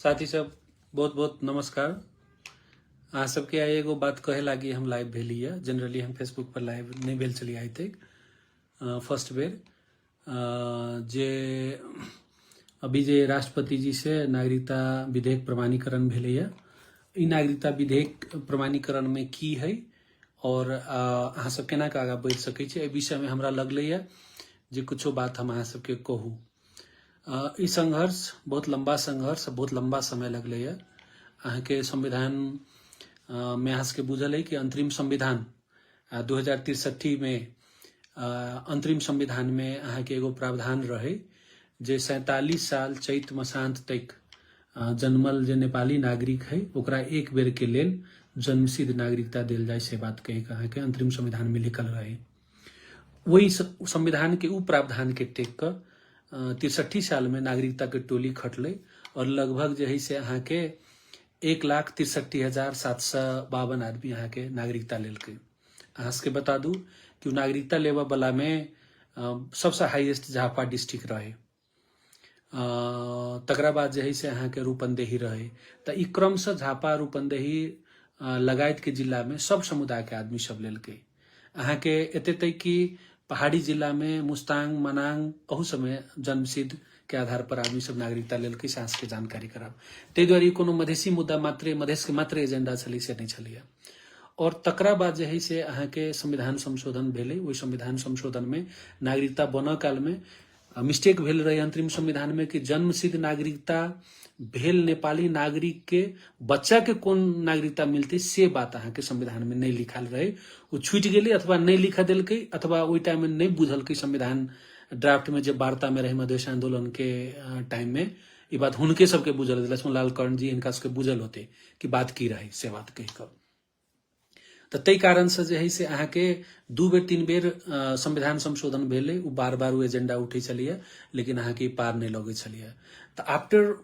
साथी सब बहुत बहुत नमस्कार। अहाँ सबके आई एगो बात कहे लागी हम लाइव भेली है। जनरली हम फेसबुक पर लाइव नहीं भेल चली आई थे फर्स्ट बेर जे अभी जे राष्ट्रपति जी से नागरिकता विधेयक प्रमाणीकरण भेले है। ई नागरिकता विधेयक प्रमाणीकरण में की है और अहाँ सब केना के आगा बढ़ सकै छी, एहि विषय में हमरा लगले है जे कुछो बात हम अहाँ सबके कहू। ई संघर्ष बहुत लंबा संघर्ष, बहुत लंबा समय लगले है। अहाँ के संविधान में अहाँ के बुझल है कि अंतरिम संविधान 2063 में अंतरिम संविधान में अहाँ के एगो प्रावधान रहे जे 47 साल चैत मसांत तक जन्मल जे नेपाली नागरिक है ओकरा एक बेर के लेल जन्मसिद्ध नागरिकता दिल जाए से बात कही अहाँ के अंतरिम संविधान में लिखल रहे। वही संविधान के उ प्रावधान के टेक कर 63 साल में नागरिकता के टोली खटले और लगभग जो है से अहाँ के 1,63,752 आदमी अहाँ के नागरिकता लेलके। अहाँ के बता दू कि नागरिकता लेवा वाला में सबसे हाईएस्ट झापा डिस्ट्रिक्ट रहे। तकरा बाद जो है से अहाँ के रूपन्देही रहे। तो ई क्रम से झापा रूपन्देही लगायत के जिला में सब समुदाय के आदमी सब लेलके। अहाँ के एते तक कि पहाड़ी जिला में मुस्तांग मनांग अहू समय जन्मसिद्ध के आधार पर आदमी सब नागरिकता लेलके। सांस के जानकारी कराब ते द्वारा कोनो मधेसी मुद्दा मात्रे मधेश के मात्र एजेंडा छली से नहीं छलिए। और तकरा बाद जो है से अहाँ के संविधान संशोधन भेले। वही संविधान संशोधन में नागरिकता बन काल में मिस्टेक भेल रहे अंतरिम संविधान में कि जन्मसिद्ध नागरिकता भेल नेपाली नागरिक के बच्चा के कौन नागरिकता मिलती से बात अहाँ के संविधान में नहीं लिखल रहे। वो छूट गेले अथवा नहीं लिखा दिलके अथवा वही टाइम में नहीं बुझल कि संविधान ड्राफ्ट में जब वार्ता में रहे मधेश आंदोलन के टाइम में ये बात हुनके सबके बुझल, लक्ष्मणलाल कर्ण जी इनका सबके बुझल होते कि बात की रहे से बात कही कर। तो तई कारण से जो है से अहाँ के 2 बेर 3 बेर संविधान संशोधन भेले। उ बार बार एजेंडा उठे चलिए लेकिन अहाँ के पार नहीं लगे चलिए। तो आफ्टर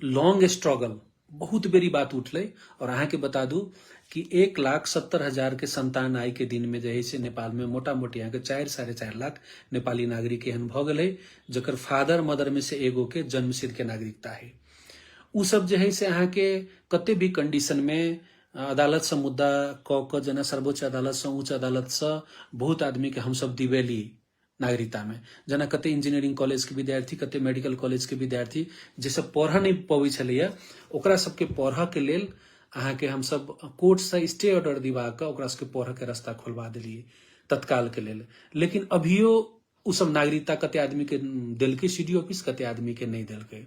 लॉन्ग स्ट्रगल बहुत बेरी बात उठले और अहाँ के बता दू कि 1,70,000 के संतान आई के दिन में जो है से नेपाल में मोटा मोटी यहाँ के 4-4.5 लाख नेपाली नागरिक एहन भ गए जकर फादर मदर में से एगो के जन्मसिद्ध के नागरिकता है। उ सब जो है से अहाँ के कते भी कंडीशन में अदालत से मुद्दा क जना सर्वोच्च अदालत से उच्च अदालत से बहुत आदमी के हम सब दिवेली नागरिकता में। जना कते इंजीनियरिंग कॉलेज के विद्यार्थी कते मेडिकल कॉलेज के विद्यार्थी जे सब पढ़ नहीं पबै छलैया ओकरा सबके पढ़ के लेल अहाँ के हम सब कोर्ट से स्टे ऑर्डर दिवा के ओकरा सबके पढ़ के रास्ता खोलवा दिलिए तत्काल के लेल। लेकिन अभियो उ सब नागरिकता कते आदमी के दिलके सीडी ऑफिस कते आदमी के नहीं दिलके।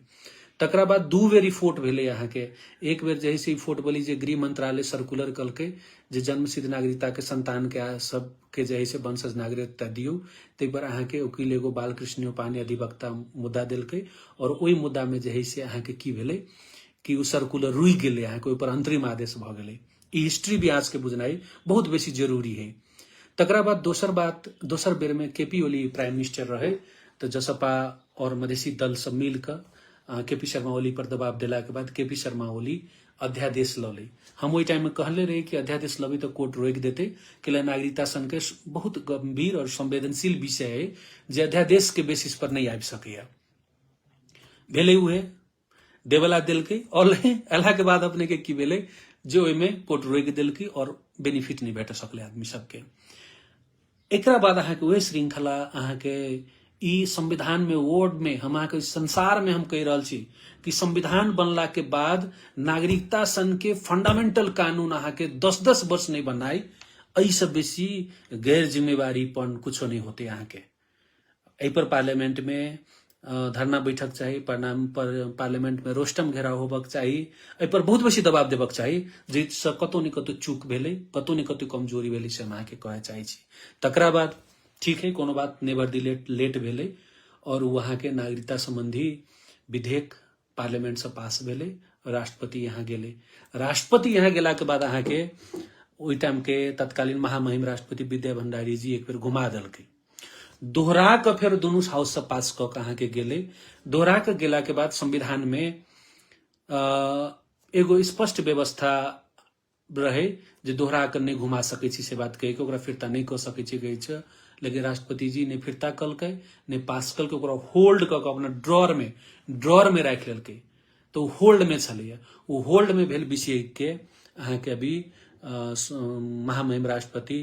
तकरा बाद 2 बेर फोट भेले अहाँ के। एक बेर जैसे ही फोट बोली जे गृह मंत्रालय सर्कुलर कलके जे जन्मसिद्ध नागरिकता के संतान के सब के जैसे वंशज नागरिकता दियो ते पर अहाँ के वकील एगो बालकृष्ण पानी अधिवक्ता मुद्दा दिलके और ओई मुद्दा में जे से अहाँ के की भेले कि उ सर्कुलर रुक गेले अहाँ के ऊपर अंतरिम आदेश भ गेले। ई हिस्ट्री भी आज के बुझनाई बहुत बेसी जरूरी है। तकरा बाद दोसर बेर में केपी ओली प्राइम मिनिस्टर रहे तो जसपा और मधेसी दल सब मिलकर केपी शर्मा ओली पर दबाव दिला के बाद केपी शर्मा ओली अध्यादेश लले। हम वही टाइम में कहले रहे कि अध्यादेश लबी तो कोर्ट रोक देते कि नागरिकता सन के बहुत गंभीर और संवेदनशील विषय है जे अध्यादेश के बेसिस पर नहीं आ सके। भेले हुए देवला दिल के और अल्लाह के बाद अपने के की भेले जो में कोर्ट रोक दिल की और बेनिफिट नहीं भेट सकले आदमी सबके। एकरा बाद अहाँ के वह श्रृंखला अहाँ के ई संविधान में वर्ड में हम के संसार में हम कह रहा छी कि संविधान बनला के बाद नागरिकता सन के फंडामेंटल कानून अहाँ के 10-10 वर्ष नहीं बनाई ऐसे बेसी गैर जिम्मेवारीपन कुछ नहीं होते। अहाँ के एहि पर पार्लियामेंट में धरना बैठक चाहिए, पार्लियामेंट में रोस्टम घेराव होबक चाहिए, एहि पर बहुत बेसी दबाव देबक चाहिए जे कतौ न कतौ चूक भेले कतौ न कतौ कमजोरी भेले से हम के कहे चाहे छी। तकरा बाद ठीक है कोनो बात नेवर दी लेट भेले और वहाँ के नागरिकता संबंधी विधेयक पार्लियामेंट से पास भेले। राष्ट्रपति यहाँ गेले। राष्ट्रपति यहाँ गेला के बाद अहाँ के ओई टाइम के तत्कालीन महामहिम राष्ट्रपति विद्या भंडारी जी एक बेर घुमा दलके दोहरा के फिर दोनों हाउस से पास क के अहाँ के गेले। दोहरा के गेला के बाद संविधान में एगो स्पष्ट व्यवस्था रहे जे दोहरा के नहीं घुमा सकै छी से बात कही के ओकरा फिरता नहीं क सकै छी कहै छै। लेकिन राष्ट्रपति जी ने फिरता कल के ने पास कल के ओकरा होल्ड क के अपना ड्रॉर में राख लेलके तो होल्ड में छलैया। वो होल्ड में भेल विषय के अहाँके अभी महामहिम राष्ट्रपति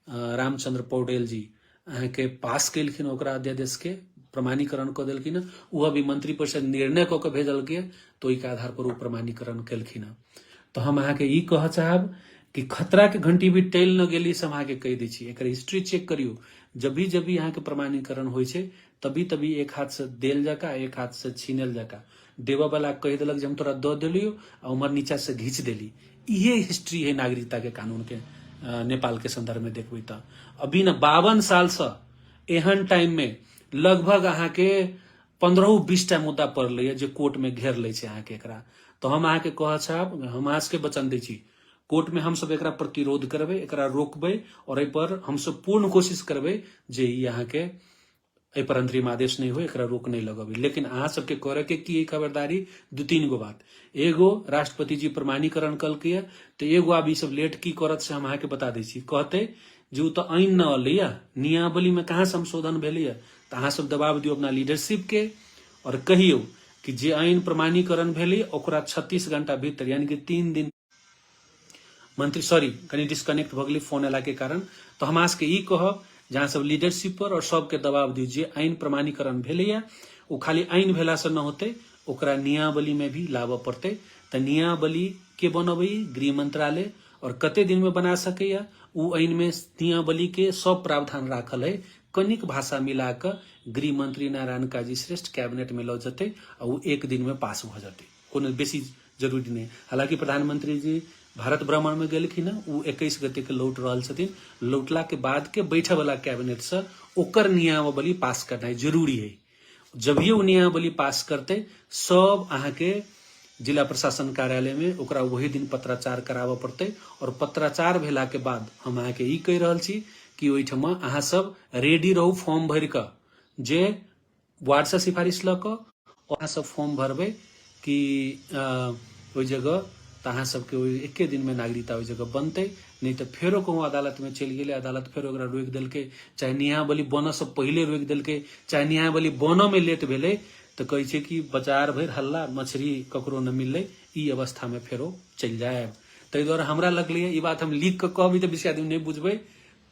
रामचंद्र पौडेल जी अहाँके पास केलखिन, ओकरा अध्यादेश के प्रमाणीकरण कऽ देलखिन। वो अभी मंत्री परिषद निर्णय कऽ के भेजलकै, तो ओहि के आधार पर वो प्रमाणीकरण केलखिन। तो हम अहाँके ई कह चाहब कि खतरा के घंटी भी टैल न गेली से हम अहाँके कहि दै छी। एकर हिस्ट्री चेक करियो, जब भी अहाँके प्रमाणीकरण होइ छै तभी एक हाथ से देल जका एक हाथ से छीनल जका देवा वाला कहि देलक जे हम तोरा दऽ देलियो आ उमर नीचा से घींच देली। इहे हिस्ट्री है नागरिकता के कानून के नेपाल के संदर्भ में देखबै त अभी न 52 साल से एहन टाइम में लगभग अहाँके 15-20 टा मुद्दा पड़लै जे कोर्ट में घेर लै छै अहाँके एकरा। तो हम अहाँके कह चाहब, हम आज के वचन दै छी, कोर्ट में हम सब एकरा प्रतिरोध करबै, एकरा रोकबै और एहि पर हम सब पूर्ण कोशिश करबै जे ई अहाँके एहि पर अंतरिम आदेश नहीं हो, एकरा रोक नहीं लगबै। लेकिन अहाँ सबके करे के की खबरदारी 2-3 गो बात। एगो राष्ट्रपति जी प्रमाणीकरण कलकै, तो एगो आब ई सब लेट की करत से हम अहाँके बता दै छी। कहते जे उ तो आइन न अलैया, नियमावली में कहाँ संशोधन भेलैया, तो अहाँ सब दबाव दियो अपना लीडरशिप के और कहियो कि जे आइन प्रमाणीकरण भेलै ओकरा 36 घंटा भीतर, यानी कि 3 दिन मंत्री सॉरी कहीं डिस्कनेक्ट भ गेलै फोन अला के कारण। तो हम आज के ई कहब जहाँ सब लीडरशिप पर और सबके दबाव दियो, जे आइन प्रमाणीकरण भेलैया वो खाली आइन भेला से न होते, ओकरा नियमावली में भी लाबऽ पड़ते। तो नियमावली के बनबै गृह मंत्रालय और कते दिन में बना सकैया, उ आइन में नियमावली के सब प्रावधान राखल है। कनिक भाषा मिला कर गृह मंत्री नारायण काजी श्रेष्ठ कैबिनेट में लऽ जेतै आ उ 1 दिन में पास भ जेतै, कोनो बेसी जरूरी नहीं। हालांकि प्रधानमंत्री जी भारत भ्रमण में गेलखिन, उ 21 गते के लौट रहल छथिन। लौटला के बाद के बैठे वाला कैबिनेट से ओकर नियमावली पास करना जरूरी है। जब ये नियमावली पास करते सब अहाँके जिला प्रशासन कार्यालय में ओकरा वही दिन पत्राचार कराबऽ पड़ते। और पत्राचार भेला के बाद हम अहाँके ई कहि रहल छी कि ओहिठमा अहाँ सब रेडी रहू फॉर्म भर के, जे वार्ड से सिफारिश ल के अहाँ सब फॉर्म भरबै कि ओहि जगह तो अहाँ सबके एके दिन में नागरिकता ओहि जगह बनते। नहीं तो फेरो कहूँ अदालत में चल गए, अदालत फेरो ओकरा रोक देलकै, चाहे नियमावली बन से पहले रोक देलकै, चाहे नियमावली बन में लेट भेलै तो कहै छै कि बाजार भर हल्ला मछली ककरो न मिललै, ई अवस्था में फेरो चल जाए। ताहि दुआरे हमरा लगलै ई बात हम लिख के कहबै तो बेसी आदमी नहीं बुझबै,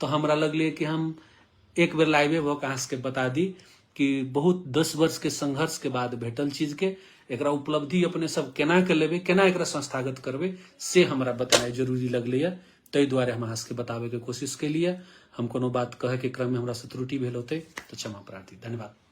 तो हमरा लगलै कि हम एक बेर लाइवे भऽ के अहाँ सबके बता दी कि बहुत 10 वर्ष के संघर्ष के बाद भेटल चीज के एकरा उपलब्धि अपने सब केना के लेबै, केना एकरा संस्थागत करबै, से हमरा बताना जरूरी लगलै। ताहि दुआरे हम अहाँ सबके बताबे के कोशिश केलिए। हम कोनो बात कहे के क्रम में हमरा से त्रुटि भेल होते तो क्षमा प्रार्थी। धन्यवाद।